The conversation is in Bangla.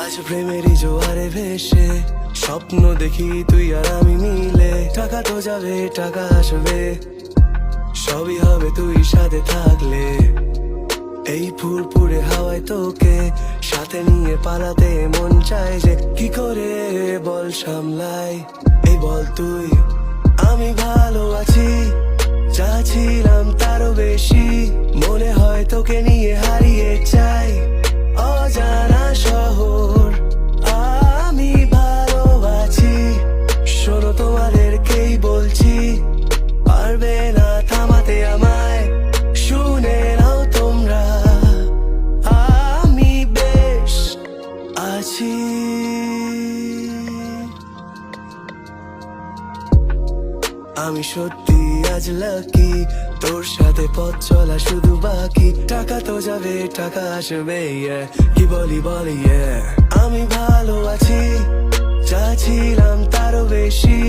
আজ প্রেমেরই জোয়ারে ভেসে স্বপ্ন দেখি তুই আর আমি মিলে। টাকা তো যাবে টাকা আসবে, সবই হবে তুই সাথে থাকলে। এই ফুরফুরে হাওয়ায় তোকে সাথে নিয়ে পালাতে মন চায় যে, কি করে বল সামলাই এই বল তুই। আমি ভালো আছি, যা ছিলাম তারও বেশি, মনে হয় তোকে নিয়ে হারিয়ে যাই অজানা শহর। আমি ভালো আছি, শোনো তোমাদেরকেই বলছি, পারবে না থামাতে আমায়, শুনে নাও তোমরা, আমি বেশ আছি। আমি সত্যি আজ লাকি, তোর সাথে পথ চলা শুধু বাকি। টাকা তো যাবে টাকা আসবে, কি বলি বলি আমি ভালো আছি, যা ছিলাম তারও বেশি।